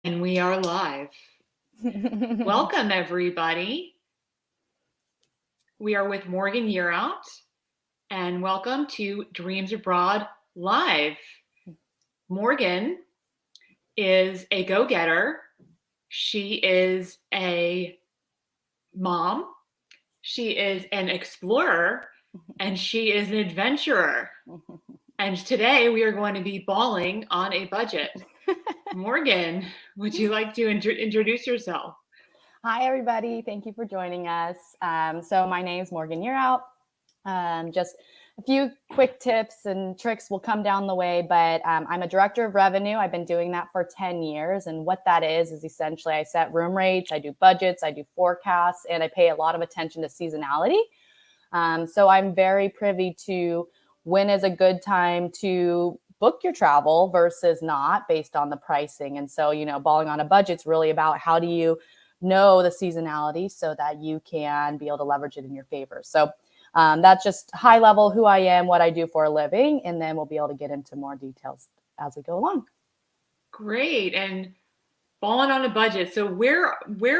And we are live. Welcome, everybody. We are with Morgan Yearout, and welcome to Dreams Abroad Live. Morgan is a go-getter. She is a mom. She is an explorer, and she is an adventurer. And today we are going to be balling on a budget. Morgan, would you like to introduce yourself? Hi, everybody. Thank you for joining us. So my name is Morgan Yearout. Just a few quick tips and tricks will come down the way, but I'm a director of revenue. I've been doing that for 10 years. And what that is essentially I set room rates, I do budgets, I do forecasts, and I pay a lot of attention to seasonality. So I'm very privy to when is a good time to book your travel versus not based on the pricing. And so, balling on a budget is really about how do you know the seasonality so that you can be able to leverage it in your favor. So that's just high level who I am, what I do for a living, and then we'll be able to get into more details as we go along. Great. And balling on a budget. So where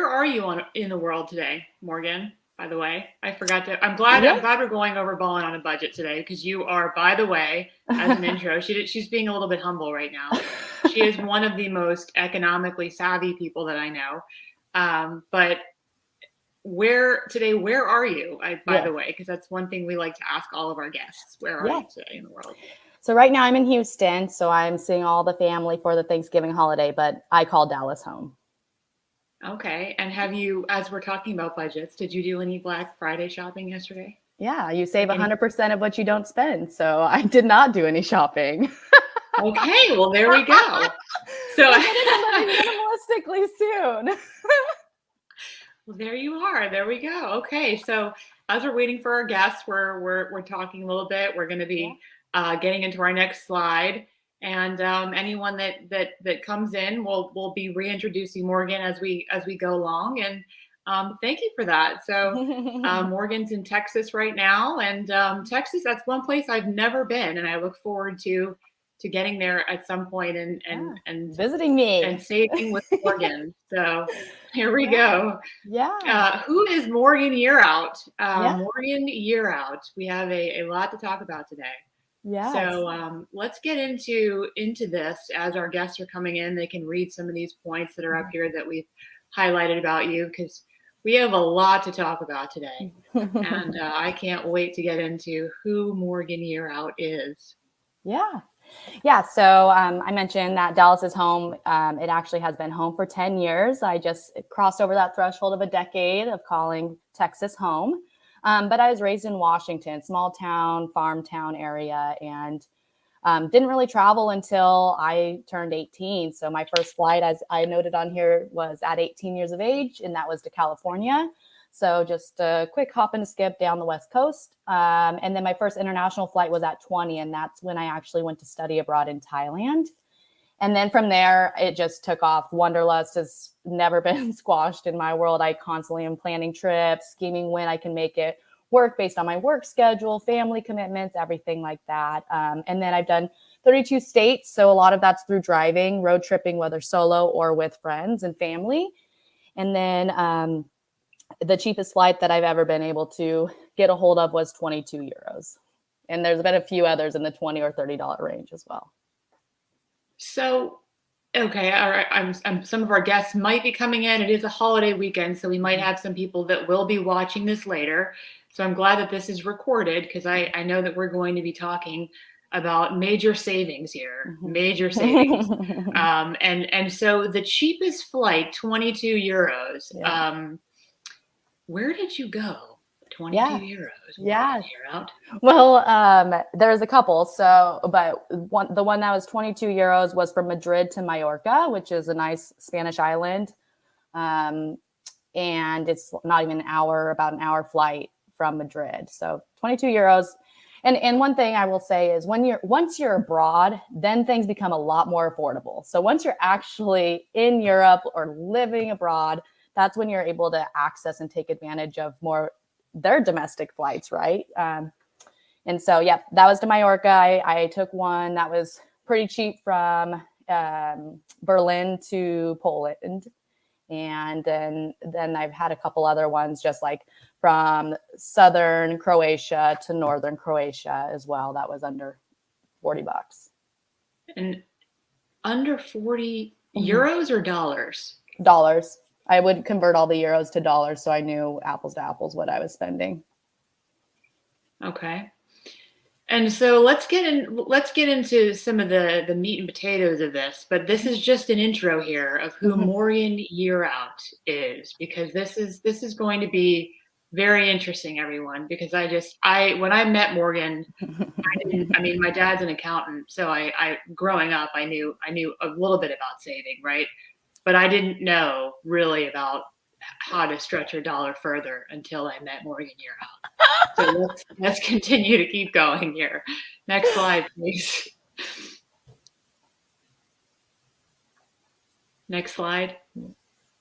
are you in the world today, Morgan? By the way, I forgot to. I'm glad we're going over balling on a budget today because you are, by the way, as an intro, she's being a little bit humble right now. She is one of the most economically savvy people that I know. But where are you? By the way, because that's one thing we like to ask all of our guests. Where are you today in the world? So right now I'm in Houston, so I'm seeing all the family for the Thanksgiving holiday, but I call Dallas home. Okay. And have you, as we're talking about budgets, did you do any Black Friday shopping yesterday? Yeah, you save 100% of what you don't spend. So I did not do any shopping. Okay, well, there we go. So minimalistically soon. Well, there you are. There we go. Okay, so as we're waiting for our guests, we're talking a little bit. We're going to be getting into our next slide, and anyone that comes in, we'll be reintroducing Morgan as we go along. And thank you for that. So Morgan's in Texas right now, and Texas, that's one place I've never been, and I look forward to getting there at some point and visiting me and saving with Morgan. So here we go. Yeah. Who is Morgan Yearout? Morgan Yearout. We have a lot to talk about today. Yeah. So let's get into this as our guests are coming in. They can read some of these points that are up here that we've highlighted about you because we have a lot to talk about today. And I can't wait to get into who Morgan Yearout is. Yeah. So I mentioned that Dallas is home. It actually has been home for 10 years. I just crossed over that threshold of a decade of calling Texas home. But I was raised in Washington, small town, farm town area, and didn't really travel until I turned 18. So my first flight, as I noted on here, was at 18 years of age, and that was to California. So just a quick hop and a skip down the West Coast. And then my first international flight was at 20. And that's when I actually went to study abroad in Thailand. And then from there, it just took off. Wanderlust has never been squashed in my world. I constantly am planning trips, scheming when I can make it work based on my work schedule, family commitments, everything like that. And then I've done 32 states. So a lot of that's through driving, road tripping, whether solo or with friends and family. And then the cheapest flight that I've ever been able to get a hold of was 22 euros. And there's been a few others in the $20 or $30 range as well. So, okay, all right. Some of our guests might be coming in. It is a holiday weekend, so we might have some people that will be watching this later. So I'm glad that this is recorded because I know that we're going to be talking about major savings here, major savings. And so the cheapest flight, 22 euros. Yeah. Where did you go? 22 euros. Yeah. Well, there's a couple. So, but the one that was 22 euros was from Madrid to Mallorca, which is a nice Spanish island. And it's not even about an hour flight from Madrid. So 22 euros. And one thing I will say is once you're abroad, then things become a lot more affordable. So once you're actually in Europe or living abroad, that's when you're able to access and take advantage of more their domestic flights, right? And so, yeah, that was to Mallorca. I took one that was pretty cheap from Berlin to Poland. And then I've had a couple other ones, just like from southern Croatia to northern Croatia as well. That was under $40. And under 40 euros or dollars? Dollars. I would convert all the euros to dollars, so I knew apples to apples what I was spending. Okay. And so let's get into some of the meat and potatoes of this, but this is just an intro here of who Morgan Yearout is, because this is going to be very interesting, everyone, because when I met Morgan, my dad's an accountant, so I growing up, I knew a little bit about saving, right? But I didn't know really about how to stretch your dollar further until I met Morgan Yearout. So let's continue to keep going here. Next slide, please. Next slide.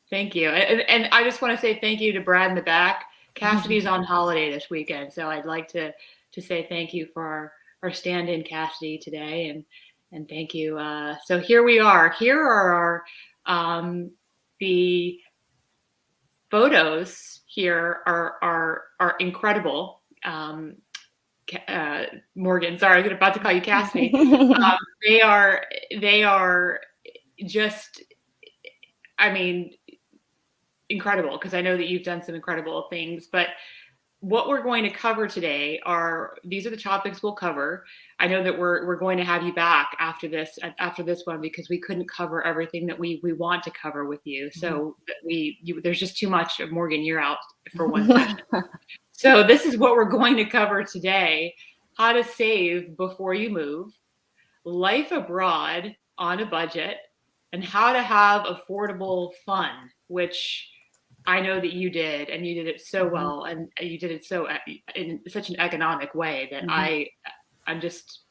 Thank you. And I just want to say thank you to Brad in the back. Cassidy's on holiday this weekend, so I'd like to say thank you for our stand-in Cassidy today, and thank you. So here we are. Here are our the photos here are incredible. Morgan, sorry, I was about to call you Cassidy. They are just, incredible, because I know that you've done some incredible things. But what we're going to cover today these are the topics we'll cover. I know that we're going to have you back after this one, because we couldn't cover everything that we want to cover with you. So there's just too much of Morgan Yearout for one session. So this is what we're going to cover today: how to save before you move, life abroad on a budget, and how to have affordable fun, which I know that you did, and you did it so well, and you did it in such an economic way that I'm just,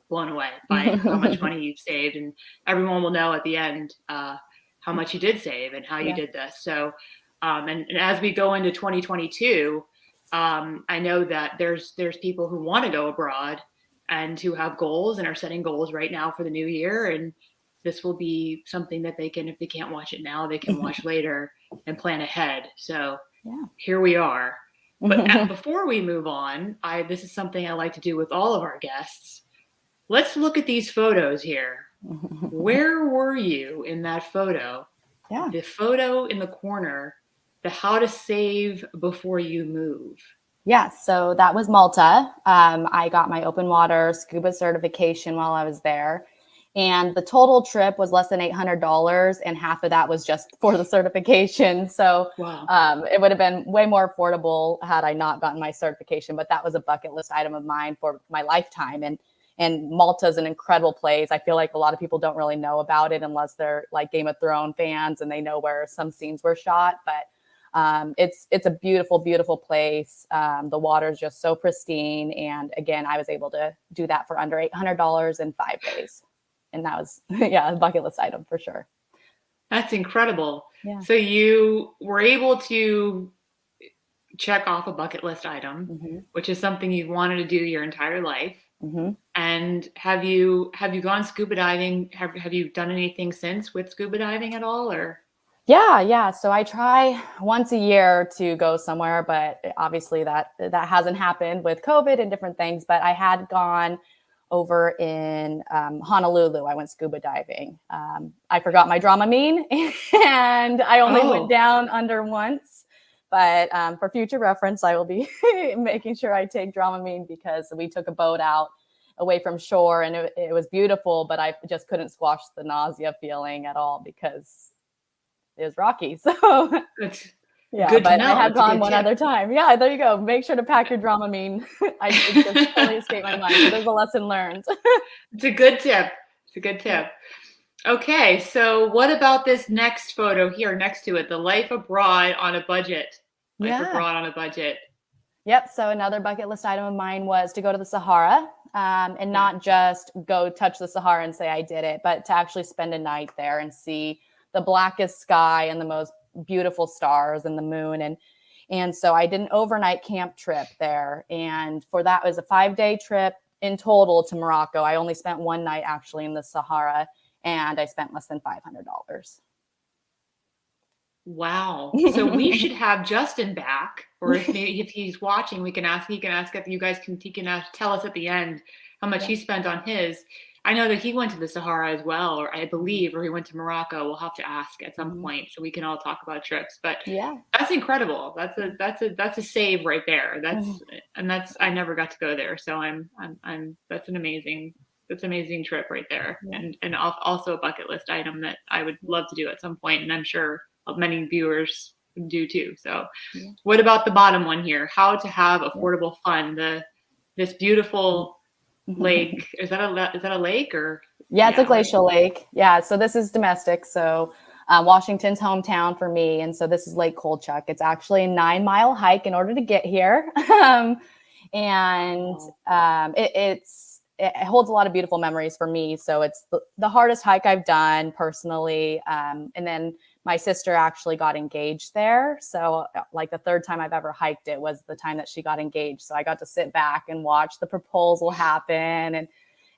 blown away by how much money you've saved, and everyone will know at the end how much you did save and how you did this. So, and as we go into 2022, I know that there's people who want to go abroad and who have goals and are setting goals right now for the new year, and this will be something that they can, if they can't watch it now, they can watch later and plan ahead. So here we are. But before we move on, this is something I like to do with all of our guests. Let's look at these photos here. Where were you in that photo? Yeah. The photo in the corner, the how to save before you move. Yeah, so that was Malta. I got my open water scuba certification while I was there. And the total trip was less than $800, and half of that was just for the certification. So it would have been way more affordable had I not gotten my certification. But that was a bucket list item of mine for my lifetime. And Malta is an incredible place. I feel like a lot of people don't really know about it unless they're like Game of Thrones fans and they know where some scenes were shot. But it's a beautiful, beautiful place. The water is just so pristine. And again, I was able to do that for under $800 in 5 days. And that was, a bucket list item for sure. That's incredible. Yeah. So you were able to check off a bucket list item, which is something you've wanted to do your entire life. And have you gone scuba diving? Have you done anything since with scuba diving at all, or? Yeah. So I try once a year to go somewhere, but obviously that hasn't happened with COVID and different things. But I had gone over in Honolulu. I went scuba diving. I forgot my Dramamine, and I only went down under once. But for future reference, I will be making sure I take Dramamine, because we took a boat out away from shore, and it was beautiful, but I just couldn't squash the nausea feeling at all because it was rocky. So yeah, but I have gone one other time. Yeah, there you go. Make sure to pack your Dramamine. It just totally escaped my mind. So there's a lesson learned. It's a good tip. Okay, so what about this next photo here next to it? The life abroad on a budget. Abroad on a budget. Yep. So another bucket list item of mine was to go to the Sahara, and not just go touch the Sahara and say I did it, but to actually spend a night there and see the blackest sky and the most beautiful stars and the moon. And so I did an overnight camp trip there. And for that, it was a 5-day trip in total to Morocco. I only spent one night actually in the Sahara. and I spent less than $500. Wow. So we should have Justin back, or if he's watching, he can ask if you guys can, tell us at the end how much he spent on his. I know that he went to the Sahara as well, or I believe, or he went to Morocco. We'll have to ask at some point so we can all talk about trips. But yeah, that's incredible. That's a save right there. I never got to go there, so that's an amazing trip right there, and also a bucket list item that I would love to do at some point, and I'm sure many viewers do too. So, what about the bottom one here? How to have affordable fun? This beautiful lake. Is that a lake or? Yeah, it's a glacial lake. Yeah, so this is domestic. So Washington's hometown for me, and so this is Lake Kolchak. It's actually a 9-mile hike in order to get here, and it holds a lot of beautiful memories for me. So it's the hardest hike I've done personally, and then my sister actually got engaged there. So like the third time I've ever hiked it was the time that she got engaged. So I got to sit back and watch the proposal happen.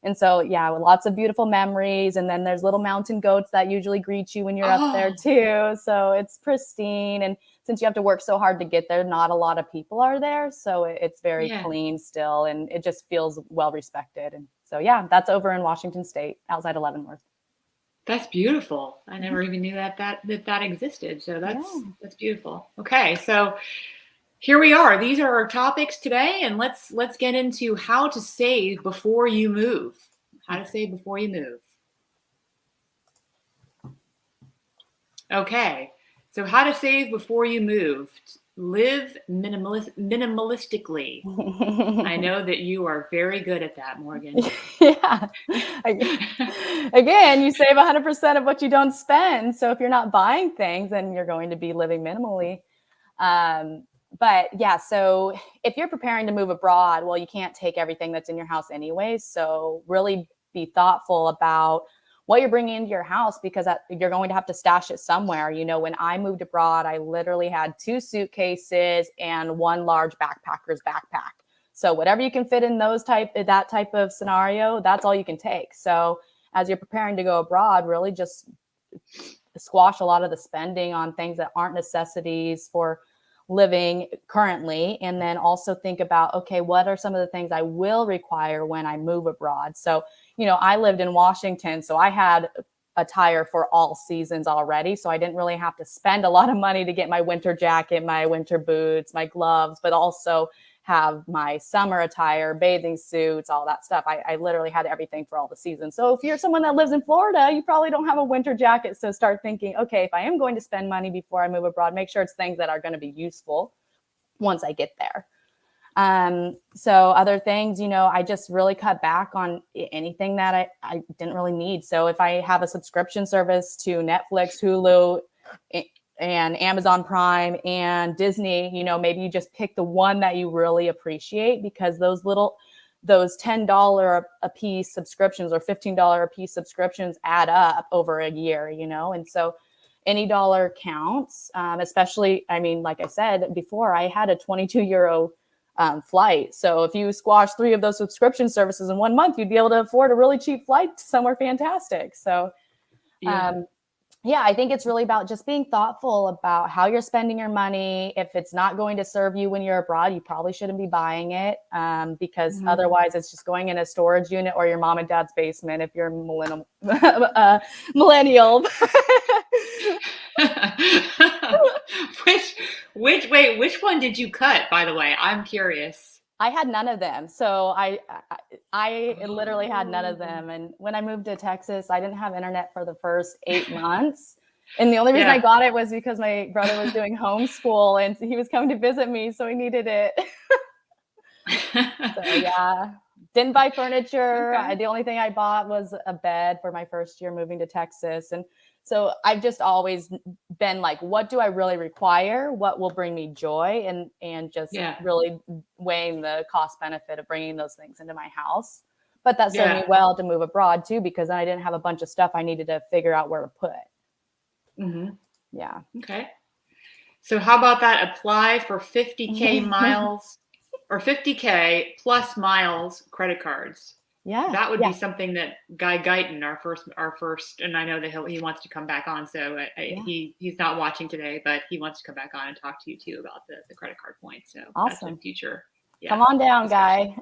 And so, yeah, lots of beautiful memories. And then there's little mountain goats that usually greet you when you're up there too. So it's pristine. And since you have to work so hard to get there, not a lot of people are there. So it's very clean still. And it just feels well respected. And so, yeah, that's over in Washington State outside of Leavenworth. That's beautiful. I never even knew that existed. So that's beautiful. Okay, so here we are. These are our topics today, and let's get into how to save before you move. How to save before you move. Okay, so how to save before you move. Live minimalistically. I know that you are very good at that, Morgan. Yeah. Again, you save 100% of what you don't spend. So if you're not buying things, then you're going to be living minimally. But yeah, so if you're preparing to move abroad, well, you can't take everything that's in your house anyway. So really be thoughtful about what you're bringing into your house, because you're going to have to stash it somewhere. You know, when I moved abroad, I literally had 2 suitcases and 1 large backpacker's backpack. So whatever you can fit in that type of scenario, that's all you can take. So as you're preparing to go abroad, really just squash a lot of the spending on things that aren't necessities for living currently. And then also think about, okay, what are some of the things I will require when I move abroad? So, you know, I lived in Washington, so I had attire for all seasons already. So I didn't really have to spend a lot of money to get my winter jacket, my winter boots, my gloves, but also have my summer attire, bathing suits, all that stuff. I literally had everything for all the seasons. So if you're someone that lives in Florida, you probably don't have a winter jacket. So start thinking, okay, if I am going to spend money before I move abroad, make sure it's things that are going to be useful once I get there. So other things, you know, I just really cut back on anything that I didn't really need. So if I have a subscription service to Netflix, Hulu, and Amazon Prime and Disney, you know, maybe you just pick the one that you really appreciate, because those $10 a piece subscriptions or $15 a piece subscriptions add up over a year, you know, and so any dollar counts, especially, I mean, like I said before, I had a 22 euro flight. So if you squash 3 of those subscription services in 1 month, you'd be able to afford a really cheap flight to somewhere fantastic. So, yeah, I think it's really about just being thoughtful about how you're spending your money. If it's not going to serve you when you're abroad, you probably shouldn't be buying it, because otherwise it's just going in a storage unit or your mom and dad's basement if you're millennial. Which one did you cut, by the way? I'm curious. I had none of them. So I literally had none of them. And when I moved to Texas, I didn't have internet for the first 8 months. And the only reason I got it was because my brother was doing homeschool and he was coming to visit me. So he needed it. So yeah, didn't buy furniture. Okay. The only thing I bought was a bed for my first year moving to Texas. And so I've just always been like, what do I really require? What will bring me joy? And just really weighing the cost benefit of bringing those things into my house. But that served me well to move abroad too, because then I didn't have a bunch of stuff I needed to figure out where to put. Yeah. Okay. So how about that? Apply for 50K miles or 50K plus miles credit cards. Yeah. That would Yeah. be something that Guy Guyton, our first, and I know that he wants to come back on. So he's not watching today, but he wants to come back on and talk to you too about the credit card points. So that's a Awesome. future. Yeah, come on down, Guy.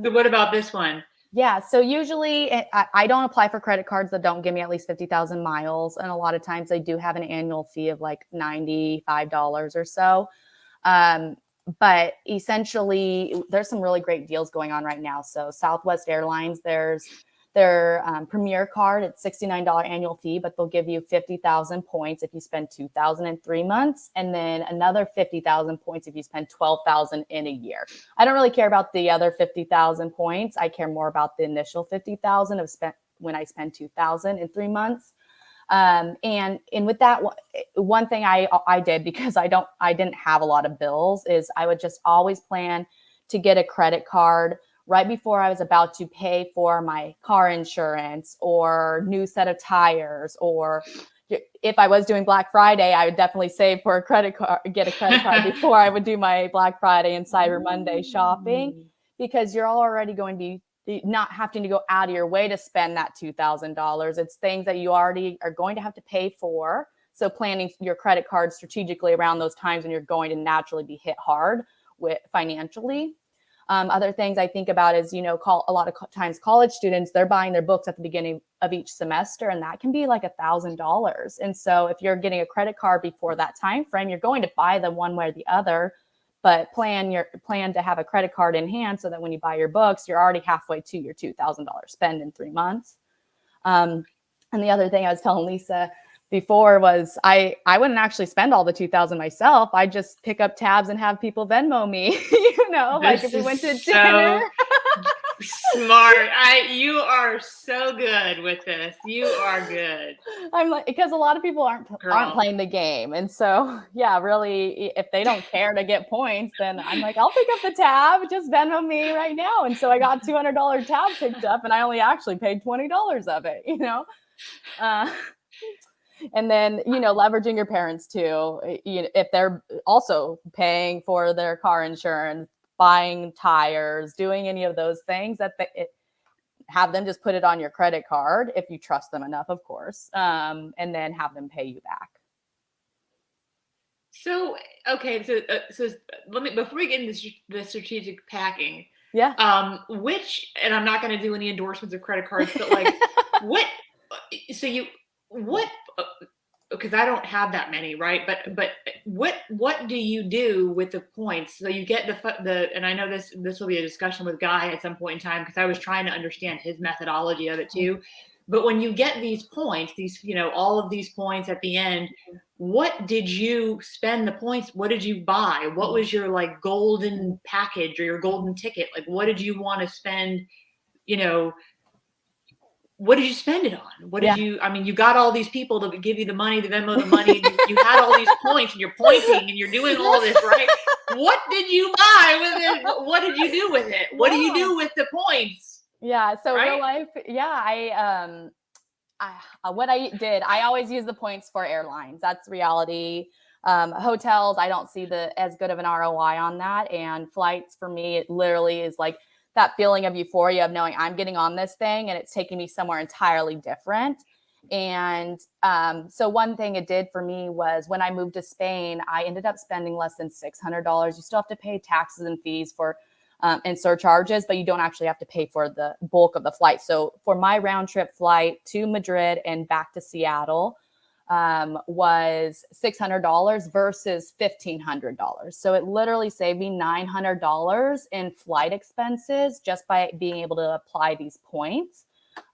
So what about this one? Yeah. So usually I don't apply for credit cards that don't give me at least 50,000 miles. And a lot of times they do have an annual fee of like $95 or so. But essentially, there's some really great deals going on right now. So Southwest Airlines, there's their Premier card. It's $69 annual fee, but they'll give you 50,000 points if you spend 2,000 in 3 months, and then another 50,000 points if you spend 12,000 in a year. I don't really care about the other 50,000 points. I care more about the initial 50,000 of spent when I spend 2,000 in 3 months. And with that, one thing I did, because I didn't have a lot of bills, is I would just always plan to get a credit card right before I was about to pay for my car insurance or new set of tires, or if I was doing Black Friday, I would definitely save for a credit card, get a credit card before I would do my Black Friday and Cyber Monday shopping, because you're already going to be not having to go out of your way to spend that $2,000. It's things that you already are going to have to pay for. So planning your credit card strategically around those times when you're going to naturally be hit hard with financially. Other things I think about is, a lot of times college students, they're buying their books at the beginning of each semester, and that can be like $1,000. And so if you're getting a credit card before that time frame, you're going to buy them one way or the other, but plan to have a credit card in hand so that when you buy your books, you're already halfway to your $2,000 spend in 3 months. And the other thing I was telling Leesa before was I wouldn't actually spend all the 2,000 myself. I just pick up tabs and have people Venmo me, like if we went to dinner. Smart. You are so good with this. You are good. I'm like, because a lot of people aren't playing the game. And so, yeah, really, if they don't care to get points, then I'm like, I'll pick up the tab, just Venmo me right now. And so I got $200 tab picked up, and I only actually paid $20 of it, and then, leveraging your parents too, if they're also paying for their car insurance, buying tires, doing any of those things, have them just put it on your credit card if you trust them enough, of course, and then have them pay you back. So, okay, so let me, before we get into the strategic packing, yeah, and I'm not going to do any endorsements of credit cards, but like, because I don't have that many, right? But what do you do with the points? So you get and I know this will be a discussion with Guy at some point in time, because I was trying to understand his methodology of it too. But when you get these points, all of these points at the end, what did you spend the points? What did you buy? What was your like golden package or your golden ticket? Like, what did you want to spend? What did you spend it on? What did you, you got all these people to give you the money, the Venmo, the money, you had all these points, and you're pointing and you're doing all this, right? What did you buy with it? What did you do with it? What do you do with the points? Yeah. So real life. Yeah. What I did, I always use the points for airlines. That's reality. Hotels, I don't see as good of an ROI on that. And flights for me, it literally is like that feeling of euphoria of knowing I'm getting on this thing and it's taking me somewhere entirely different. And so one thing it did for me was when I moved to Spain, I ended up spending less than $600. You still have to pay taxes and fees and surcharges, but you don't actually have to pay for the bulk of the flight. So for my round trip flight to Madrid and back to Seattle, was $600 versus $1,500. So it literally saved me $900 in flight expenses just by being able to apply these points.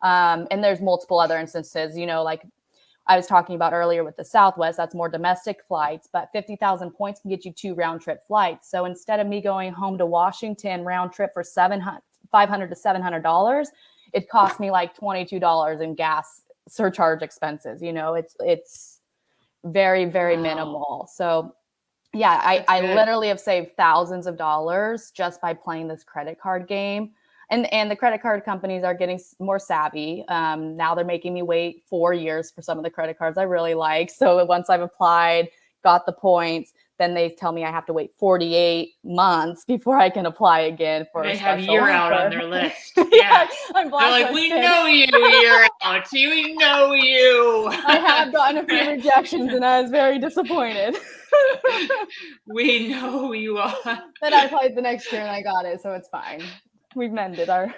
And there's multiple other instances, like I was talking about earlier with the Southwest, that's more domestic flights, but 50,000 points can get you 2 round trip flights. So instead of me going home to Washington round trip for $500 to $700, it cost me like $22 in gas surcharge expenses. It's very, very minimal. So yeah, I literally have saved thousands of dollars just by playing this credit card game. And the credit card companies are getting more savvy. Now they're making me wait 4 years for some of the credit cards I really like. So once I've applied, got the points, then they tell me I have to wait 48 months before I can apply again for they a have special Yearout offer. on their list. Yeah. I'm They're like, we blacklisted. know you, Yearout. We know you. I have gotten a few rejections and I was very disappointed. We know who you are. Then I applied the next year and I got it, so it's fine. We've mended our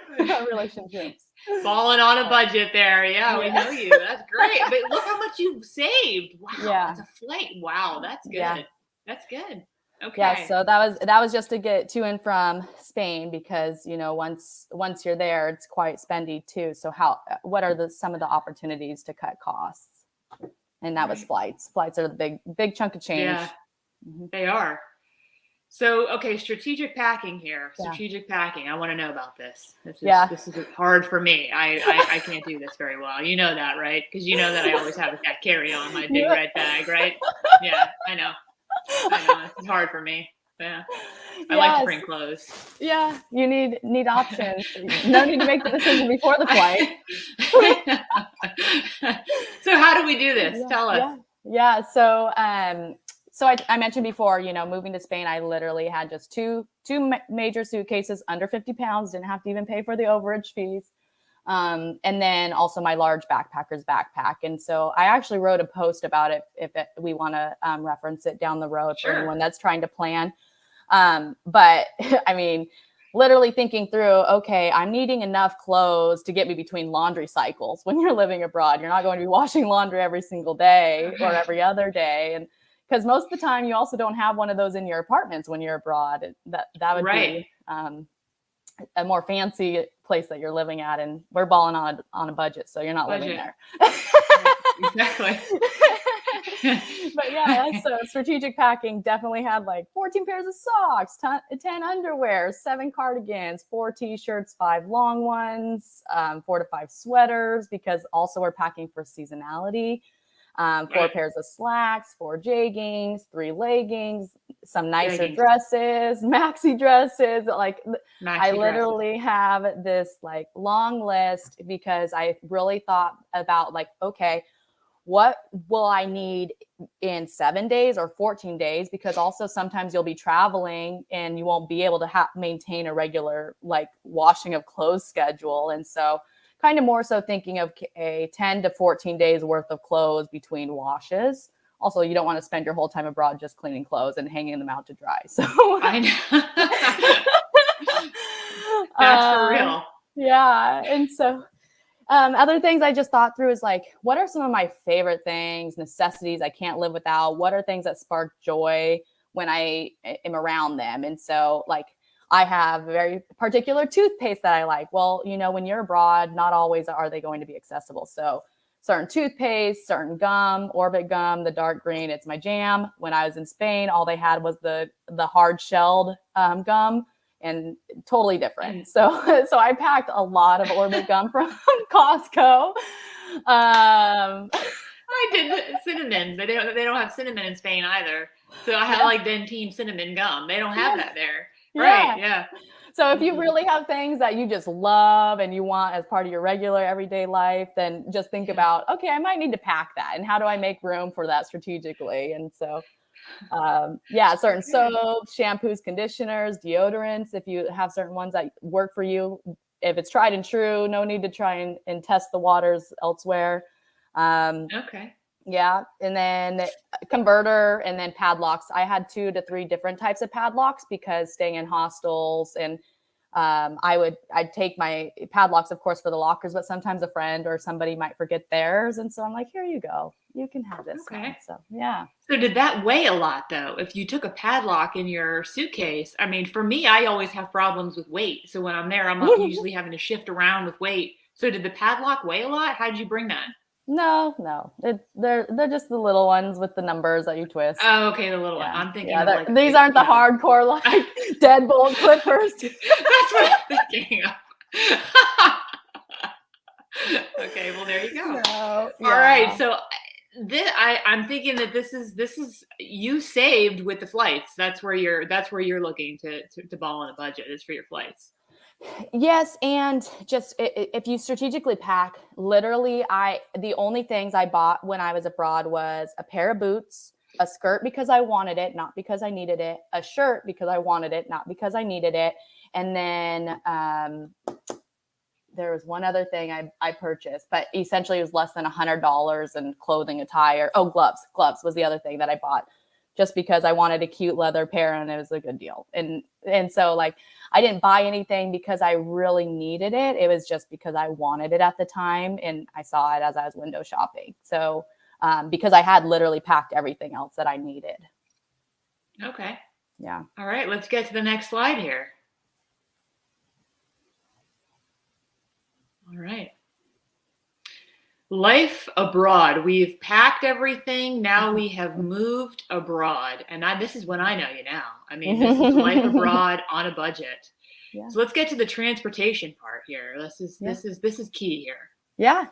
relationships. Balling on a budget there. Yeah, we know you. That's great. But look how much you've saved. Wow, Yeah. that's a flight. Wow, that's good. Yeah. That's good. Okay. Yeah, so that was just to get to and from Spain because, you know, once you're there, it's quite spendy too. So what are some of the opportunities to cut costs? And that was flights. Flights are the big chunk of change. Yeah, they are. So, okay, strategic packing here. Strategic packing. I want to know about this. This is hard for me. I can't do this very well. You know that, right? Because you know that I always have that carry on my big red bag, right? Yeah, I know. It's hard for me. Yeah. I like to bring clothes. Yeah, you need options. No need to make the decision before the flight. So how do we do this? Tell us. Yeah. So I mentioned before, you know, moving to Spain, I literally had just two major suitcases under 50 pounds, didn't have to even pay for the overage fees. And then also my large backpacker's backpack. And so I actually wrote a post about it if we want to reference it down the road for anyone that's trying to plan. But I mean, literally thinking through, okay, I'm needing enough clothes to get me between laundry cycles. When you're living abroad, you're not going to be washing laundry every single day or every other day. And because most of the time you also don't have one of those in your apartments when you're abroad. That would be a more fancy place that you're living at, and we're balling on a budget, so you're not living there. Exactly. But yeah, so strategic packing definitely had like 14 pairs of socks, 10 underwear, 7 cardigans, 4 t-shirts, 5 long ones, 4 to 5 sweaters, because also we're packing for seasonality. 4 pairs of slacks, 4 jeggings, 3 leggings, some nicer dresses, maxi dresses. Like I literally have this like long list because I really thought about like, okay, what will I need in 7 days or 14 days? Because also sometimes you'll be traveling and you won't be able to maintain a regular like washing of clothes schedule. And so kind of more so thinking of a 10 to 14 days worth of clothes between washes. Also, you don't want to spend your whole time abroad just cleaning clothes and hanging them out to dry. So I know. That's for real. Yeah. And so other things I just thought through is like, what are some of my favorite things, necessities I can't live without? What are things that spark joy when I am around them? And so like, I have a very particular toothpaste that I like. Well, you know, when you're abroad, not always are they going to be accessible. So certain toothpaste, certain gum, Orbit gum, the dark green, it's my jam. When I was in Spain, all they had was the hard shelled gum, and totally different. So I packed a lot of Orbit gum from Costco. I did cinnamon, but they don't have cinnamon in Spain either. So I had like Dentine cinnamon gum. They don't have that there. Right. Yeah. So if you really have things that you just love and you want as part of your regular everyday life, then just think about, okay, I might need to pack that. And how do I make room for that strategically? And so, certain soaps, shampoos, conditioners, deodorants, if you have certain ones that work for you, if it's tried and true, no need to try and test the waters elsewhere. Okay. Yeah. And then converter and then padlocks. I had 2 to 3 different types of padlocks because staying in hostels and I'd take my padlocks, of course, for the lockers, but sometimes a friend or somebody might forget theirs. And so I'm like, here you go. You can have this. Okay. One. So, yeah. So did that weigh a lot though? If you took a padlock in your suitcase, I mean, for me, I always have problems with weight. So when I'm there, I'm not usually having to shift around with weight. So did the padlock weigh a lot? How did you bring that? No. They're just the little ones with the numbers that you twist. Oh, okay, the little one. I'm thinking of like these aren't the hardcore like deadbolt clippers. That's what I'm thinking of. Okay, well there you go. No, All right, so I'm thinking that this is you saved with the flights. That's where you're looking to ball on a budget is for your flights. Yes, and just if you strategically pack, literally, the only things I bought when I was abroad was a pair of boots, a skirt because I wanted it, not because I needed it, a shirt because I wanted it, not because I needed it. And then there was one other thing I purchased, but essentially it was less than $100 in clothing, attire. Oh, gloves was the other thing that I bought just because I wanted a cute leather pair and it was a good deal. And so like, I didn't buy anything because I really needed it. It was just because I wanted it at the time. And I saw it as I was window shopping. So because I had literally packed everything else that I needed. Okay. Yeah. All right, let's get to the next slide here. All right. Life abroad. We've packed everything. Now we have moved abroad. And this is when I know you now. I mean, this is life abroad on a budget. Yeah. So let's get to the transportation part here. This is key here. Yeah.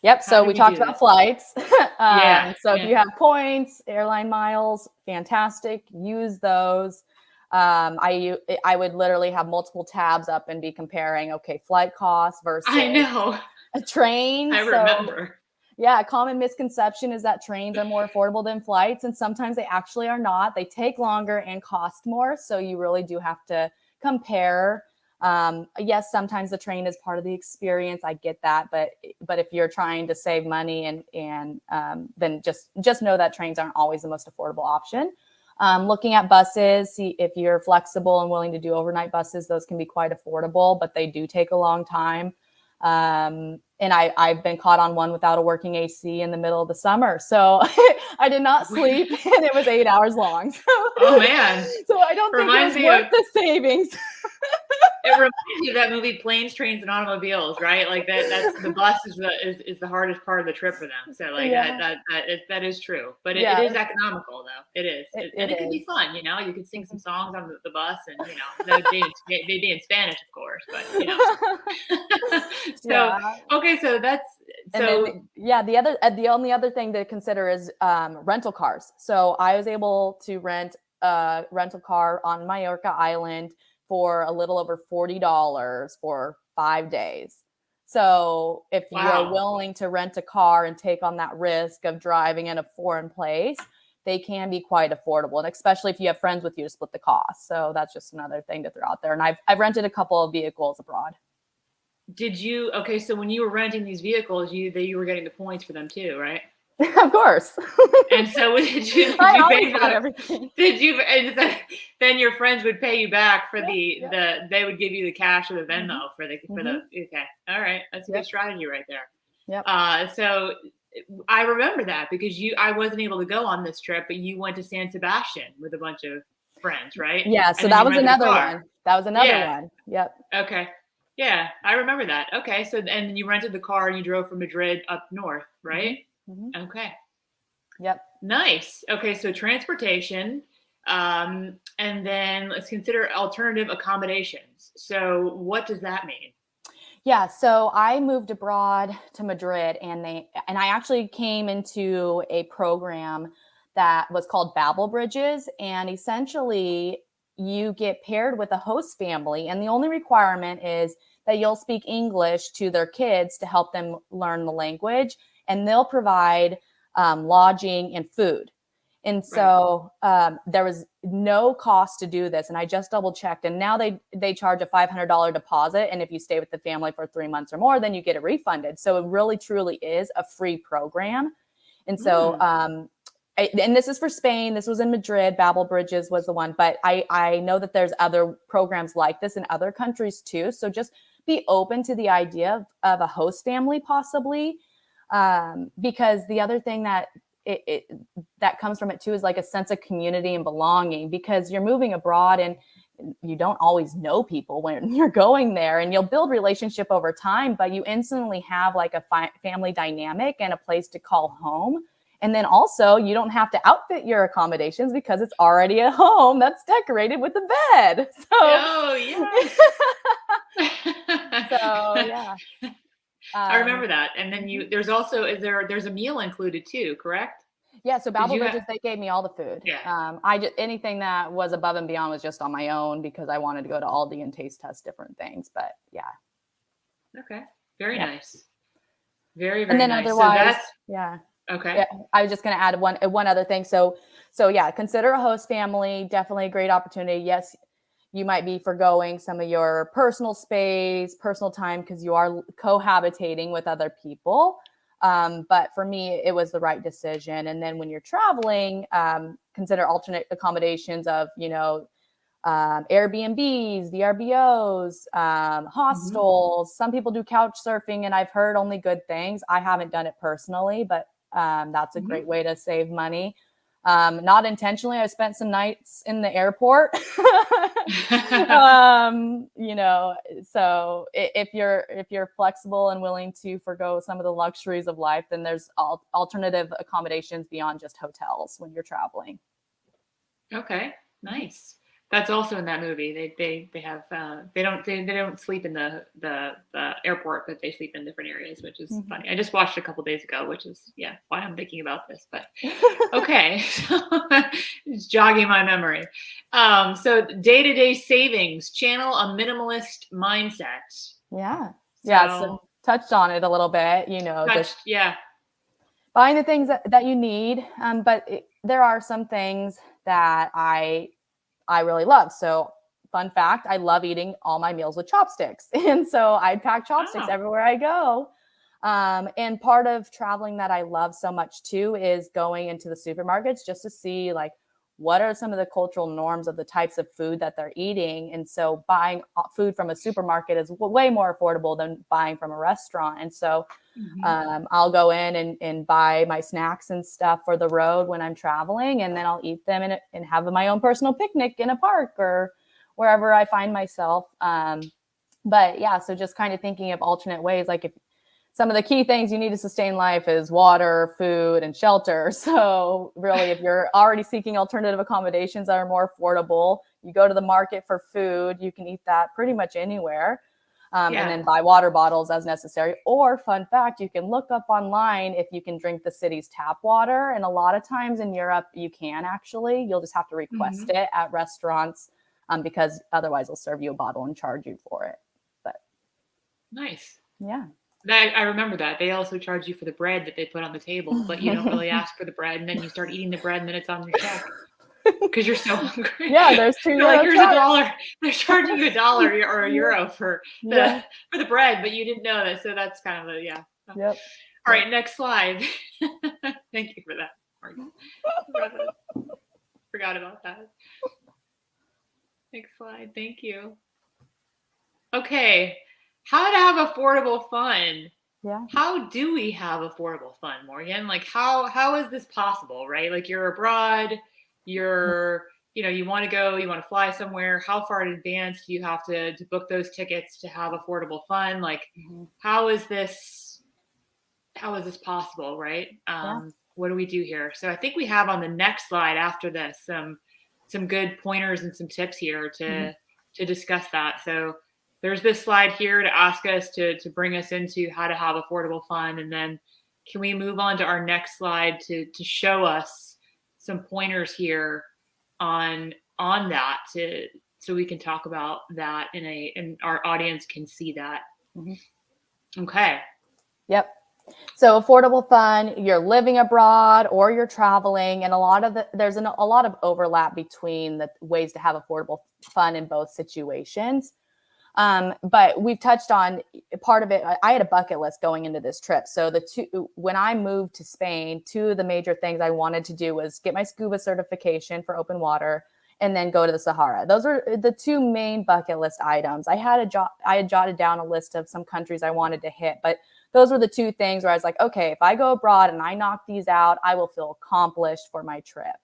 Yep. So we talked about flights. So if you have points, airline miles, fantastic. Use those. I would literally have multiple tabs up and be comparing, okay, flight costs versus a train. I remember. Yeah, a common misconception is that trains are more affordable than flights, and sometimes they actually are not. They take longer and cost more, so you really do have to compare. Yes, sometimes the train is part of the experience. I get that, but if you're trying to save money and then just know that trains aren't always the most affordable option. Looking at buses, see if you're flexible and willing to do overnight buses. Those can be quite affordable, but they do take a long time. And I've been caught on one without a working AC in the middle of the summer. So I did not sleep and it was 8 hours long. So, oh man. So I don't think it was worth the savings. It reminds me of that movie Planes, Trains, and Automobiles, right? Like that's the bus is the hardest part of the trip for them. So like that is true, but it is economical though. It is, and it can be fun. You know, you can sing some songs on the bus, and you know they'd be in Spanish, of course, but you know. So okay, so that's so then, the only other thing to consider is rental cars. So I was able to rent a rental car on Mallorca Island for a little over $40 for 5 days. So if you're willing to rent a car and take on that risk of driving in a foreign place, they can be quite affordable. And especially if you have friends with you to split the cost. So that's just another thing to throw out there. And I've rented a couple of vehicles abroad. So when you were renting these vehicles, you were getting the points for them too, right? Of course. And so did you pay for everything? Then your friends would pay you back for they would give you the cash or the Venmo for the okay. All right. That's a good strategy right there. Yep. So I remember that because I wasn't able to go on this trip, but you went to San Sebastian with a bunch of friends, right? Yeah. So that was another one. That was another one. Yep. Okay. Yeah, I remember that. Okay. So and you rented the car and you drove from Madrid up north, right? Mm-hmm. Okay. Yep. Nice. Okay. So transportation, and then let's consider alternative accommodations. So what does that mean? Yeah. So I moved abroad to Madrid and I actually came into a program that was called Babel Bridges. And essentially you get paired with a host family. And the only requirement is that you'll speak English to their kids to help them learn the language. And they'll provide lodging and food. And so there was no cost to do this. And I just double checked. And now they charge a $500 deposit. And if you stay with the family for 3 months or more, then you get it refunded. So it really, truly is a free program. And so, and this is for Spain. This was in Madrid. Babel Bridges was the one. But I know that there's other programs like this in other countries too. So just be open to the idea of a host family possibly. Because the other thing that that comes from it too is like a sense of community and belonging, because you're moving abroad and you don't always know people when you're going there, and you'll build relationship over time, but you instantly have like a family dynamic and a place to call home. And then also you don't have to outfit your accommodations because it's already a home that's decorated with a bed. So, oh yes. So yeah. I remember that. And then there's a meal included too, correct? Yeah. So Babel Bridges, they gave me all the food. Yeah. Anything that was above and beyond was just on my own because I wanted to go to Aldi and taste test different things. But yeah. Okay. Very nice. Very, very and then nice. Otherwise, so that's yeah. Okay. Yeah, I was just going to add one other thing. So So yeah, consider a host family. Definitely a great opportunity. Yes, you might be forgoing some of your personal space, personal time, because you are cohabitating with other people. But for me, it was the right decision. And then when you're traveling, consider alternate accommodations of, Airbnbs, VRBOs, Mhm. hostels. Some people do couch surfing, and I've heard only good things. I haven't done it personally, but that's a great Mhm. way to save money. Not intentionally, I spent some nights in the airport. So if you're flexible and willing to forgo some of the luxuries of life, then there's alternative accommodations beyond just hotels when you're traveling. Okay, nice. That's also in that movie. They have they don't sleep in the airport, but they sleep in different areas, which is Mhm. funny. I just watched a couple days ago, which is why I'm thinking about this. But okay, so it's jogging my memory. So day to day savings, channel a minimalist mindset. Yeah. Yeah. So So touched on it a little bit, just touched, yeah. buying the things that you need. But there are some things that I really love. So fun fact, I love eating all my meals with chopsticks. And so I pack chopsticks Oh, everywhere I go. And part of traveling that I love so much too is going into the supermarkets just to see like what are some of the cultural norms of the types of food that they're eating. And so buying food from a supermarket is way more affordable than buying from a restaurant. And so mhm. I'll go in and buy my snacks and stuff for the road when I'm traveling, and then I'll eat them and have my own personal picnic in a park or wherever I find myself. But yeah, so just kind of thinking of alternate ways, like if some of the key things you need to sustain life is water, food, and shelter. So really, if you're already seeking alternative accommodations that are more affordable, you go to the market for food, you can eat that pretty much anywhere. And Yeah. then buy water bottles as necessary. Or, fun fact, you can look up online if you can drink the city's tap water. And a lot of times in Europe, you can actually. You'll just have to request Mhm. it at restaurants because otherwise they'll serve you a bottle and charge you for it. But Nice. yeah. I remember that. They also charge you for the bread that they put on the table, but you don't really ask for the bread, and then you start eating the bread, and then it's on your check because you're so hungry. Yeah, there's two They're like, euro "Here's a charge. dollar." They're charging you a dollar or a Yeah. euro for the Yeah. bread, but you didn't know that. So that's kind of a yeah. All Yep. Yep. right, next slide. Thank you for that, Morgan. Forgot about that. Next slide. Thank you. Okay, how to have affordable fun. Yeah. How do we have affordable fun, Morgan? Like how is this possible, right? Like you're abroad, you're you want to go, you want to fly somewhere. How far in advance do you have to book those tickets to have affordable fun? Like Mhm. how is this possible, right? Yeah. What do we do here? So I think we have on the next slide after this some good pointers and some tips here Mhm. to discuss that. So there's this slide here to ask us to bring us into how to have affordable fun, and then can we move on to our next slide to show us some pointers here on that to so we can talk about that and our audience can see that. Mhm. Okay. Yep. So affordable fun, you're living abroad or you're traveling, and there's a lot of overlap between the ways to have affordable fun in both situations. But we've touched on part of it. I had a bucket list going into this trip. So when I moved to Spain, two of the major things I wanted to do was get my scuba certification for open water and then go to the Sahara. Those are the two main bucket list items. I had jotted down a list of some countries I wanted to hit, but those were the two things where I was like, okay, if I go abroad and I knock these out, I will feel accomplished for my trip.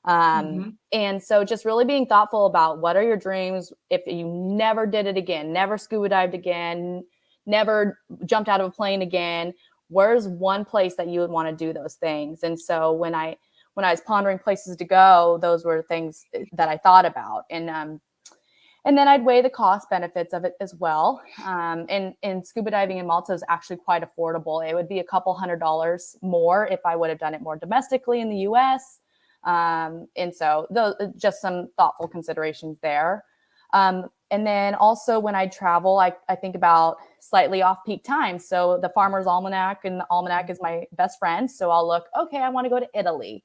Hmm. And so just really being thoughtful about what are your dreams if you never did it again, never scuba dived again, never jumped out of a plane again. Where's one place that you would want to do those things? And so when I was pondering places to go, those were things that I thought about. And then I'd weigh the cost benefits of it as well. And scuba diving in Malta is actually quite affordable. It would be a couple $100 more if I would have done it more domestically in the US. And so those just some thoughtful considerations there. And then also when I travel, I think about slightly off peak times. So the Farmer's Almanac, and the Almanac is my best friend. So I'll look, okay, I want to go to Italy.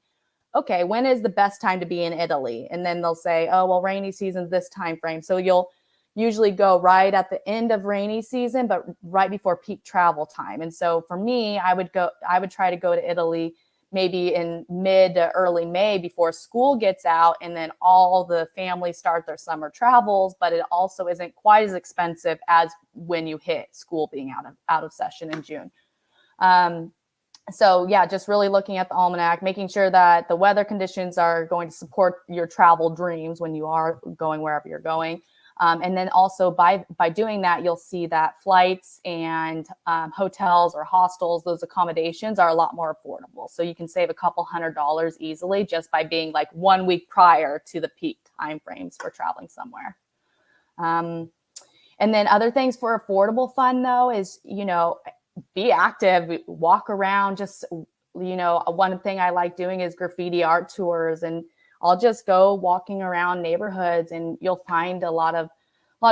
okay, when is the best time to be in Italy? And then they'll say, oh, well, rainy season's this time frame. So you'll usually go right at the end of rainy season, but right before peak travel time. And so for me, I would try to go to Italy maybe in mid to early May before school gets out, and then all the families start their summer travels, but it also isn't quite as expensive as when you hit school being out of session in June. So yeah, just really looking at the almanac, making sure that the weather conditions are going to support your travel dreams when you are going wherever you're going. And then also by doing that, you'll see that flights and hotels or hostels, those accommodations are a lot more affordable. So you can save a couple $100 easily just by being like 1 week prior to the peak timeframes for traveling somewhere. And then other things for affordable fun though is, be active, walk around. Just, one thing I like doing is graffiti art tours, and I'll just go walking around neighborhoods, and you'll find a lot of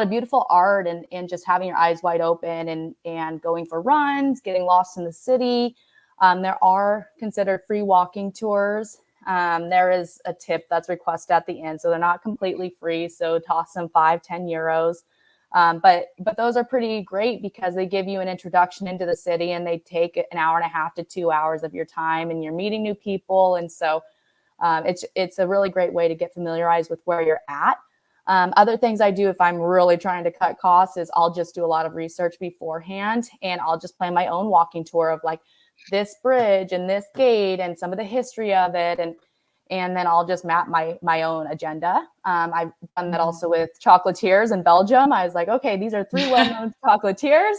beautiful art, and just having your eyes wide open and going for runs, getting lost in the city. There are considered free walking tours. There is a tip that's requested at the end, so they're not completely free. So toss them 5-10 euros. But those are pretty great because they give you an introduction into the city, and they take an hour and a half to 2 hours of your time, and you're meeting new people. And so it's a really great way to get familiarized with where you're at. Other things I do if I'm really trying to cut costs is I'll just do a lot of research beforehand, and I'll just plan my own walking tour of like this bridge and this gate and some of the history of it. And then I'll just map my own agenda. I've done that also with chocolatiers in Belgium. I was like, okay, these are 3 well-known chocolatiers.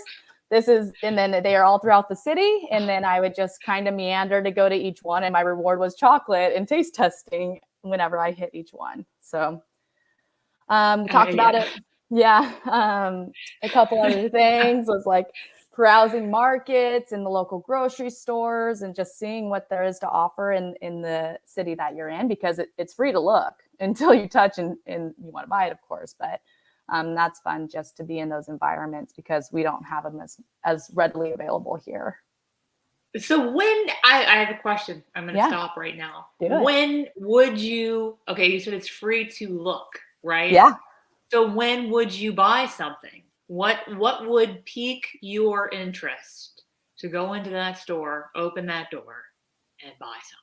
And then they are all throughout the city. And then I would just kind of meander to go to each one. And my reward was chocolate and taste testing whenever I hit each one. So talked about it. Yeah. A couple other things was like browsing markets in the local grocery stores and just seeing what there is to offer in the city that you're in, because it's free to look until you touch and you want to buy it, of course. But that's fun just to be in those environments because we don't have them as readily available here. So when I have a question, I'm going to stop right now. When would you, okay, you said it's free to look, right? Yeah. So when would you buy something? What would pique your interest to go into that store, open that door, and buy something?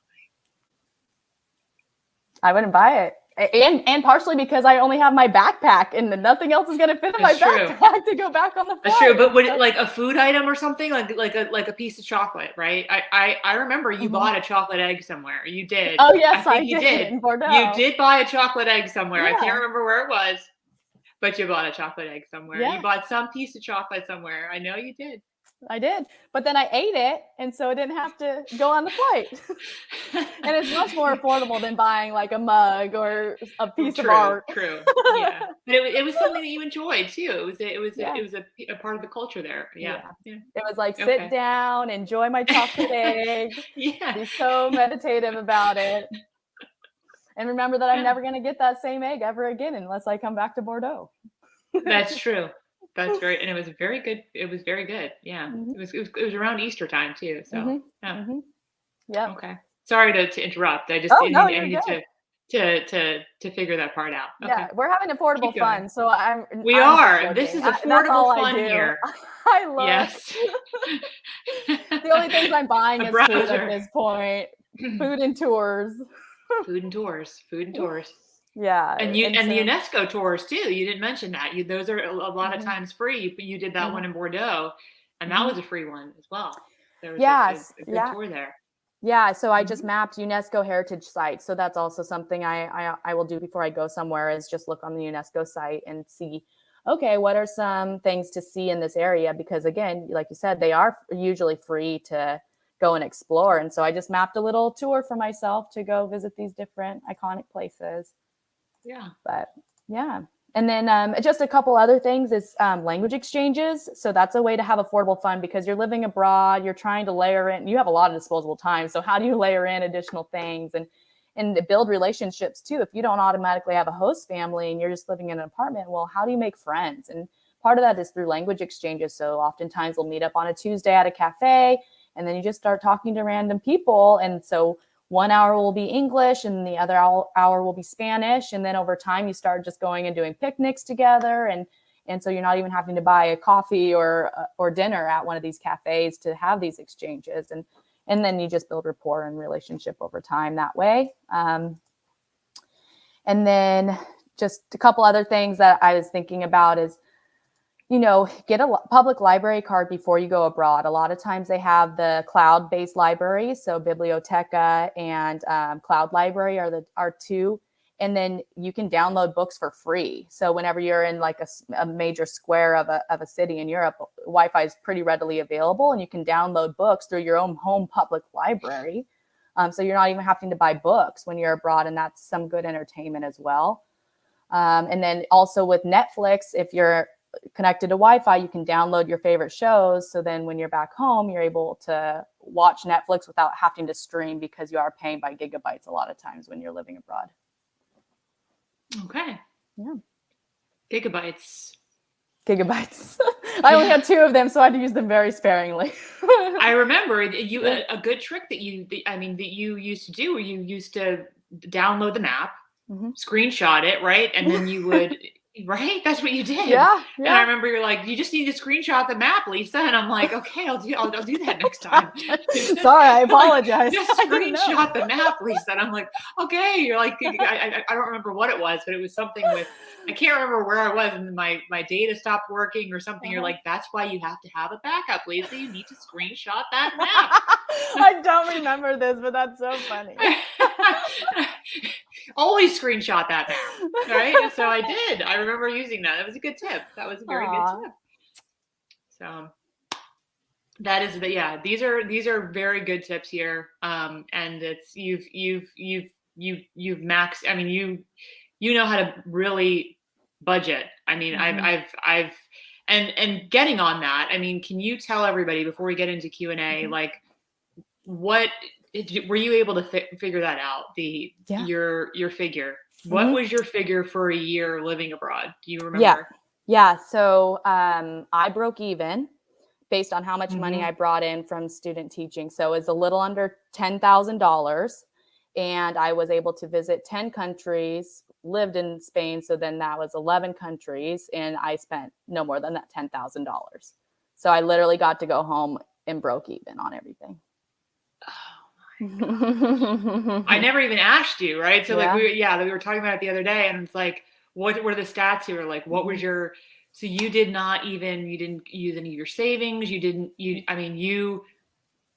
I wouldn't buy it. And partially because I only have my backpack and nothing else is going to fit in my backpack to go back on the flight. That's true. But would it like a food item or something like a piece of chocolate, right? I remember you bought a chocolate egg somewhere. You did. Oh yes, I think you did. In Bordeaux. You did buy a chocolate egg somewhere. Yeah. I can't remember where it was, but you bought a chocolate egg somewhere. Yeah. You bought some piece of chocolate somewhere. I know you did. I did, but then I ate it, and so it didn't have to go on the flight. And it's much more affordable than buying like a mug or a piece of art. True. Yeah, but it was something that you enjoyed too. It was a part of the culture there. Yeah. It was like sit down, enjoy my chocolate egg. Be so meditative about it, and remember that I'm never going to get that same egg ever again unless I come back to Bordeaux. That's true. That's great, and it was very good. It was very good. Yeah, it was around Easter time too. So yeah. Okay. Sorry to interrupt. I just needed to figure that part out. Okay. Yeah, we're having affordable fun. So This is affordable fun here. I love. Yes. The only things I'm buying is food at this point. Food and tours. Food and tours. Yeah, and the UNESCO tours too. You didn't mention that. Those are a lot of times free. You did that one in Bordeaux, and that was a free one as well. There was a good tour there. Yeah, so I just mapped UNESCO heritage sites. So that's also something I will do before I go somewhere is just look on the UNESCO site and see, okay, what are some things to see in this area? Because again, like you said, they are usually free to go and explore. And so I just mapped a little tour for myself to go visit these different iconic places. Yeah. But yeah. And then just a couple other things is language exchanges. So that's a way to have affordable fun because you're living abroad, you're trying to layer in, you have a lot of disposable time. So how do you layer in additional things and build relationships too? If you don't automatically have a host family and you're just living in an apartment, well, how do you make friends? And part of that is through language exchanges. So oftentimes we'll meet up on a Tuesday at a cafe and then you just start talking to random people. And so 1 hour will be English and the other hour will be Spanish. And then over time, you start just going and doing picnics together. And so you're not even having to buy a coffee or dinner at one of these cafes to have these exchanges. And then you just build rapport and relationship over time that way. And then just a couple other things that I was thinking about is, get a public library card before you go abroad. A lot of times they have the cloud-based libraries. So Biblioteca and Cloud Library are two. And then you can download books for free. So whenever you're in like a major square of a city in Europe, Wi-Fi is pretty readily available, and you can download books through your own home public library. So you're not even having to buy books when you're abroad, and that's some good entertainment as well. And then also with Netflix, if you're connected to Wi-Fi, you can download your favorite shows. So then when you're back home, you're able to watch Netflix without having to stream, because you are paying by gigabytes a lot of times when you're living abroad. Okay. Yeah. Gigabytes. I only had 2 of them, so I had to use them very sparingly. I remember a good trick that you used to do, where you used to download the map, screenshot it, right? And then you would, right? That's what you did. Yeah. And I remember you're like, you just need to screenshot the map, Leesa. And I'm like, okay, I'll do that next time. Sorry, I apologize. Just screenshot the map, Leesa. And I'm like, okay. You're like, I don't remember what it was, but it was something with, I can't remember where I was, and my data stopped working or something. You're like, that's why you have to have a backup, Leesa. You need to screenshot that map. I don't remember this, but that's so funny. Always screenshot that map, right? So I did. I remember using that. That was a good tip. That was a very good tip. So that is these are very good tips here. And it's you've maxed. I mean, you know how to really budget. I mean, I've and getting on that. I mean, can you tell everybody before we get into Q&A, like, what were you able to figure that out? Your figure. What was your figure for a year living abroad? Do you remember? Yeah. So I broke even based on how much money I brought in from student teaching. So it's a little under $10,000, and I was able to visit 10 countries, lived in Spain. So then that was 11 countries, and I spent no more than that $10,000. So I literally got to go home and broke even on everything. I never even asked you, right? So we were talking about it the other day, and it's like, what were the stats here? Like, what was your, so you didn't use any of your savings. You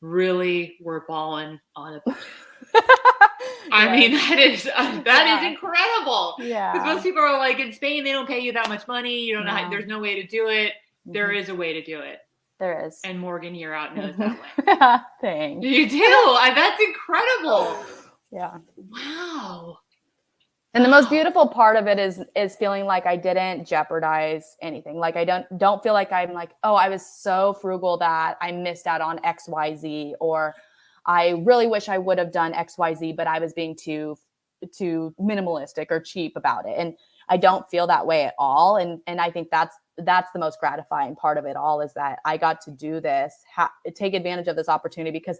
really were balling on a budget. I mean, that is incredible. Yeah. Because most people are like, in Spain, they don't pay you that much money. You don't know, there's no way to do it. There is a way to do it. There is. And Morgan Yearout knows that way. Thanks. You do. That's incredible. Yeah. Wow. And the most beautiful part of it is feeling like I didn't jeopardize anything. Like I don't feel like I'm like, oh, I was so frugal that I missed out on XYZ, or I really wish I would have done XYZ, but I was being too minimalistic or cheap about it. And I don't feel that way at all. And I think that's the most gratifying part of it all, is that I got to do this, take advantage of this opportunity, because,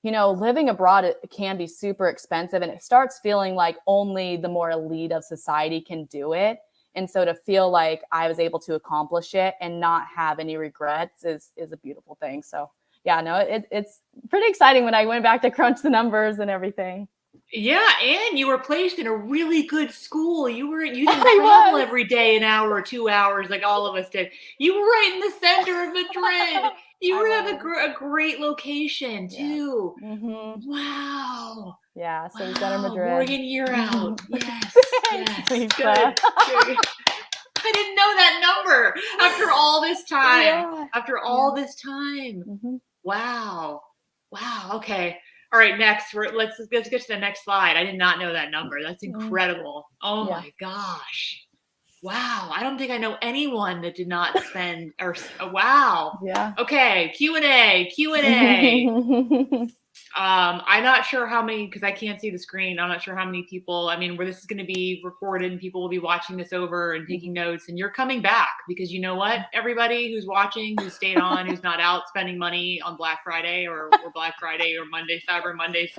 living abroad, it can be super expensive, and it starts feeling like only the more elite of society can do it. And so to feel like I was able to accomplish it and not have any regrets is a beautiful thing. So yeah, no, it's pretty exciting when I went back to crunch the numbers and everything. Yeah, and you were placed in a really good school. You didn't travel every day, an hour or 2 hours like all of us did. You were right in the center of Madrid. You were at a great location too. Yeah. Mm-hmm. Wow. Yeah, so we've done Madrid. Morgan Yearout. Yes. Good. I didn't know that number after all this time. Yeah. After all this time. Mm-hmm. Wow. Okay. All right, next, let's get to the next slide. I did not know that number. That's incredible. Oh my gosh. Wow. I don't think I know anyone that did not spend wow. Yeah. Okay. Q&A. I'm not sure how many, because I can't see the screen. I'm not sure how many people, I mean, where this is going to be recorded and people will be watching this over and taking notes, and you're coming back because you know what, everybody who's watching, who stayed on, who's not out spending money on Black Friday or Black Friday or Monday, Cyber Monday,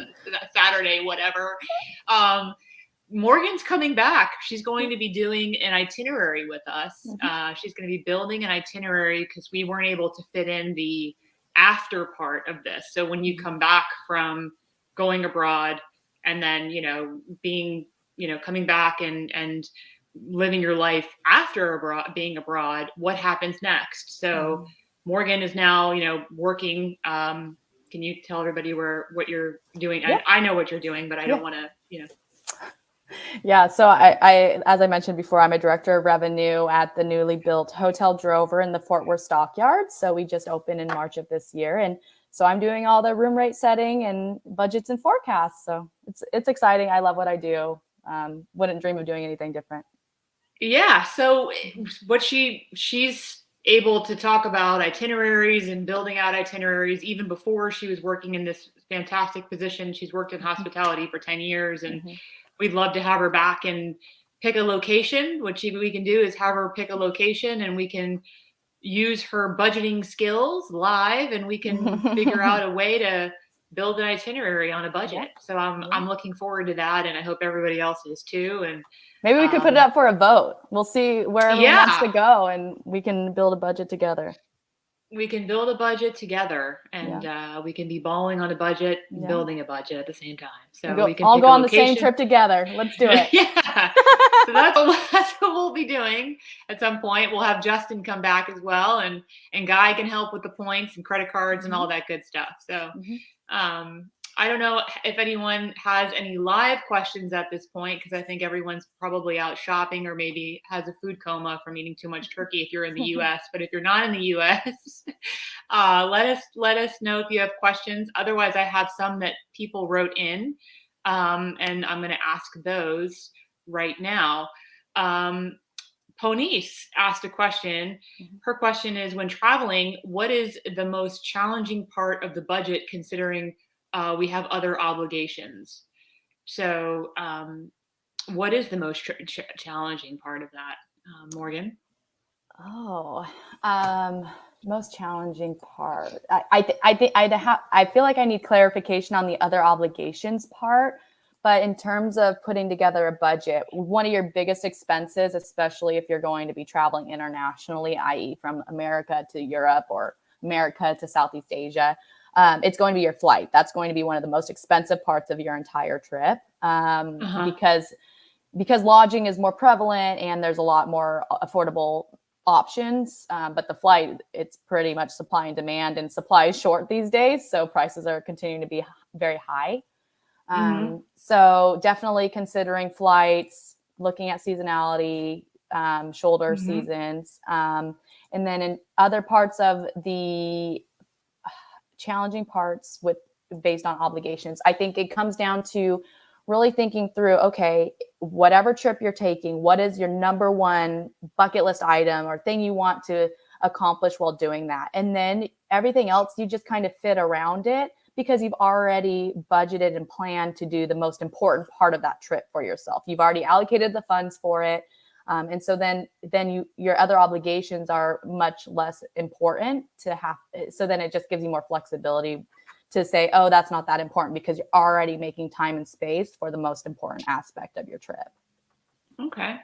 Saturday, whatever. Morgan's coming back. She's going to be doing an itinerary with us. She's going to be building an itinerary because we weren't able to fit in the after part of this. So when you come back from going abroad and then, being, coming back and living your life after being abroad, what happens next? So Morgan is now, working. Can you tell everybody what you're doing? Yeah. I know what you're doing, but I don't want to, Yeah, so I, as I mentioned before, I'm a director of revenue at the newly built Hotel Drover in the Fort Worth Stockyards. So we just opened in March of this year, and so I'm doing all the room rate setting and budgets and forecasts. So it's exciting. I love what I do. Wouldn't dream of doing anything different. Yeah. So what she's able to talk about itineraries and building out itineraries even before she was working in this fantastic position. She's worked in hospitality for 10 years, and we'd love to have her back and pick a location. What we can do is have her pick a location, and we can use her budgeting skills live, and we can figure out a way to build an itinerary on a budget. So I'm looking forward to that, and I hope everybody else is too. And maybe we could put it up for a vote. We'll see where everyone wants to go, and we can build a budget together. We can build a budget together, and we can be balling on a budget, building a budget at the same time. So we can all go on the same trip together. Let's do it. Yeah. So that's what we'll be doing at some point. We'll have Justin come back as well, and Guy can help with the points and credit cards and all that good stuff. So I don't know if anyone has any live questions at this point, because I think everyone's probably out shopping or maybe has a food coma from eating too much turkey if you're in the US. But if you're not in the US, let us know if you have questions. Otherwise, I have some that people wrote in, and I'm going to ask those right now. Ponice asked a question. Her question is, when traveling, what is the most challenging part of the budget, considering we have other obligations? So what is the most challenging part of that, Morgan? Most challenging part. I feel like I need clarification on the other obligations part. But in terms of putting together a budget, one of your biggest expenses, especially if you're going to be traveling internationally, i.e. from America to Europe or America to Southeast Asia, it's going to be your flight. That's going to be one of the most expensive parts of your entire trip, because lodging is more prevalent and there's a lot more affordable options. But the flight, it's pretty much supply and demand, and supply is short these days. So prices are continuing to be very high. So definitely considering flights, looking at seasonality, shoulder seasons. And then in other parts of the challenging parts based on obligations, I think it comes down to really thinking through, okay, whatever trip you're taking, what is your number one bucket list item or thing you want to accomplish while doing that? And then everything else, you just kind of fit around it, because you've already budgeted and planned to do the most important part of that trip for yourself. You've already allocated the funds for it. And so then your other obligations are much less important to have. So then it just gives you more flexibility to say, oh, that's not that important, because you're already making time and space for the most important aspect of your trip. Okay.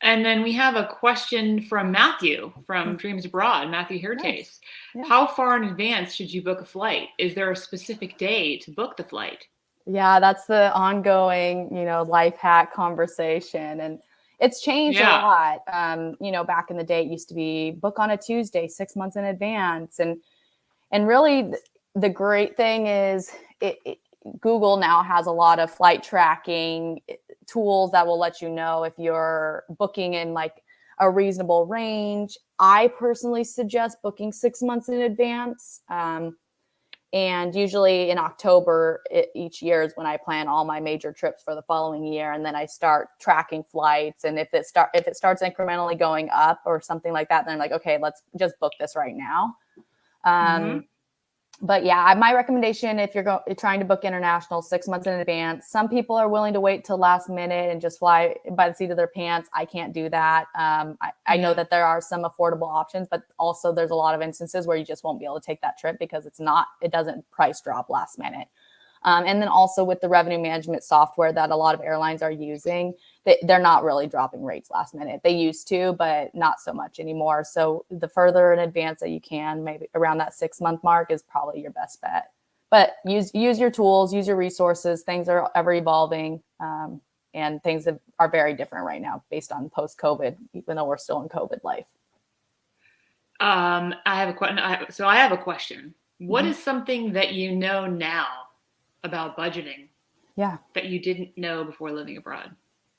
And then we have a question from Matthew from Dreams Abroad, Matthew Hirtace. Nice. Yeah. How far in advance should you book a flight? Is there a specific day to book the flight? Yeah, that's the ongoing, life hack conversation. And it's changed a lot. Back in the day, it used to be book on a Tuesday, 6 months in advance. And really the great thing is Google now has a lot of flight tracking tools that will let you know if you're booking in like a reasonable range. I personally suggest booking 6 months in advance. And usually in October each year is when I plan all my major trips for the following year. And then I start tracking flights. And if it starts incrementally going up or something like that, then I'm like, okay, let's just book this right now. But yeah, my recommendation, if you're trying to book international 6 months in advance, some people are willing to wait till last minute and just fly by the seat of their pants. I can't do that. I know that there are some affordable options, but also there's a lot of instances where you just won't be able to take that trip because it doesn't price drop last minute. And then also with the revenue management software that a lot of airlines are using, they're not really dropping rates last minute. They used to, but not so much anymore. So the further in advance that you can, maybe around that 6-month mark, is probably your best bet. But use your tools, use your resources. Things are ever evolving, and things are very different right now based on post-COVID, even though we're still in COVID life. I have a question. I have a question. What is something that you know now about budgeting that you didn't know before living abroad?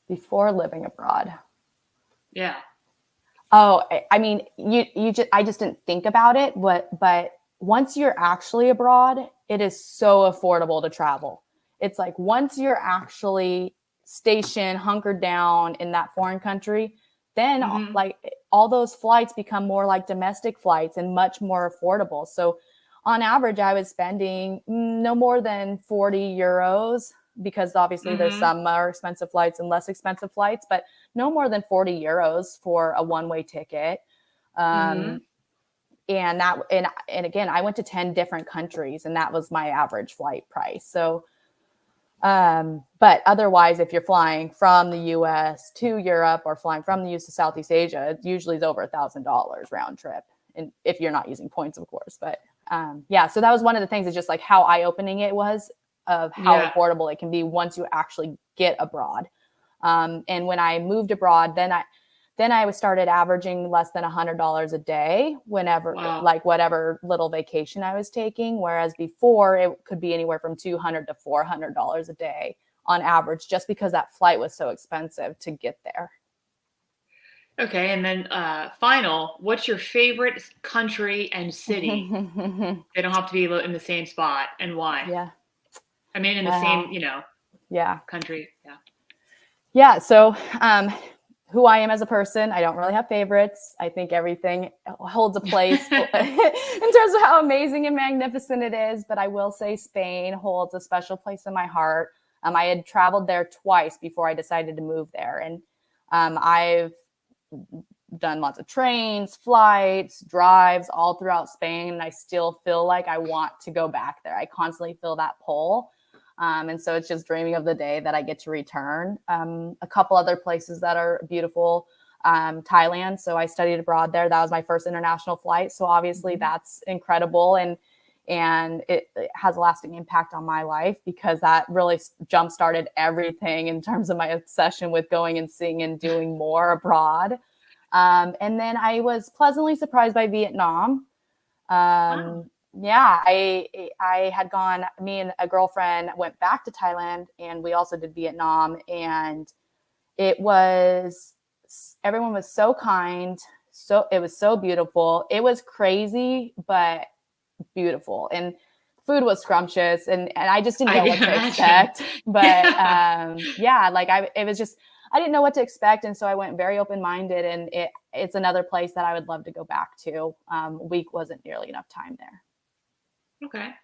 Before living abroad? Yeah. Oh, I mean, I just didn't think about it, but once you're actually abroad, it is so affordable to travel. It's like once you're actually stationed, hunkered down in that foreign country, then like all those flights become more like domestic flights and much more affordable. So on average, I was spending no more than 40 euros, because obviously there's some more expensive flights and less expensive flights, but no more than 40 euros for a one-way ticket. And again, I went to 10 different countries and that was my average flight price. So, but otherwise, if you're flying from the US to Europe or flying from the US to Southeast Asia, it usually is over $1,000 round trip. And if you're not using points, of course, but so that was one of the things, is just like how eye-opening it was of how affordable it can be once you actually get abroad. And when I moved abroad, then I started averaging less than $100 a day whenever, like whatever little vacation I was taking. Whereas before it could be anywhere from $200 to $400 a day on average, just because that flight was so expensive to get there. Okay, and then what's your favorite country and city? They don't have to be in the same spot, and why? Yeah. I mean, in the same, country. Yeah. Yeah. So, who I am as a person, I don't really have favorites. I think everything holds a place in terms of how amazing and magnificent it is. But I will say Spain holds a special place in my heart. I had traveled there twice before I decided to move there. And I've done lots of trains, flights, drives all throughout Spain. And I still feel like I want to go back there. I constantly feel that pull. And so it's just dreaming of the day that I get to return. A couple other places that are beautiful, Thailand. So I studied abroad there. That was my first international flight. So obviously that's incredible. And it has a lasting impact on my life, because that really jump-started everything in terms of my obsession with going and seeing and doing more abroad. And then I was pleasantly surprised by Vietnam. Yeah, I had gone, me and a girlfriend went back to Thailand, and we also did Vietnam, and everyone was so kind. So it was so beautiful. It was crazy, but beautiful. And food was scrumptious, and I just didn't know what to expect. But I didn't know what to expect. And so I went very open-minded, and it's another place that I would love to go back to. A week wasn't nearly enough time there. Okay.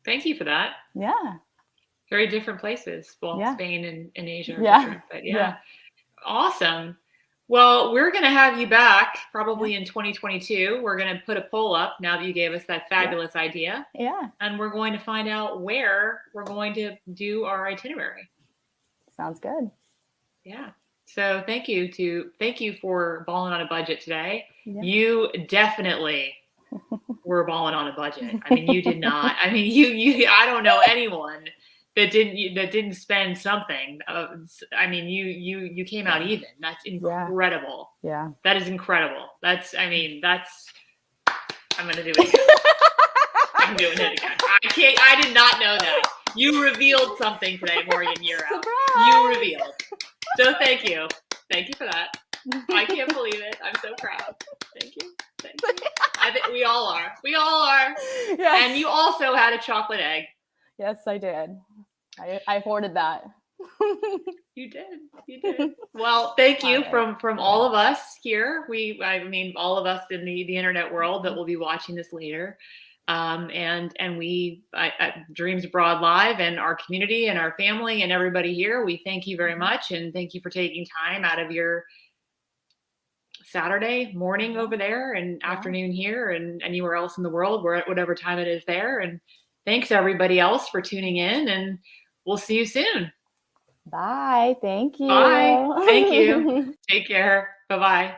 Thank you for that. Yeah. Very different places. Well, Spain and Asia are different, but awesome. Well, we're going to have you back probably in 2022. We're going to put a poll up now that you gave us that fabulous idea. Yeah. And we're going to find out where we're going to do our itinerary. Sounds good. Yeah. So thank you for balling on a budget today. Yeah. You definitely were balling on a budget. I mean, you did not. I mean, you I don't know anyone that didn't spend something. I mean, you came out even. That's incredible. Yeah. That is incredible. I'm going to do it again. I'm doing it again. I did not know that. You revealed something today, Morgan Yearout. Surprise! You revealed. So thank you. Thank you for that. I can't believe it. I'm so proud. Thank you. I think we all are. We all are. Yes. And you also had a chocolate egg. Yes, I did. I afforded that. You did. Well, thank you from all of us here. All of us in the internet world that will be watching this later. And we at Dreams Abroad Live and our community and our family and everybody here, we thank you very much, and thank you for taking time out of your Saturday morning over there and afternoon here and anywhere else in the world, where whatever time it is there. And thanks everybody else for tuning in, and we'll see you soon. Bye. Thank you. Bye. Thank you. Take care. Bye-bye.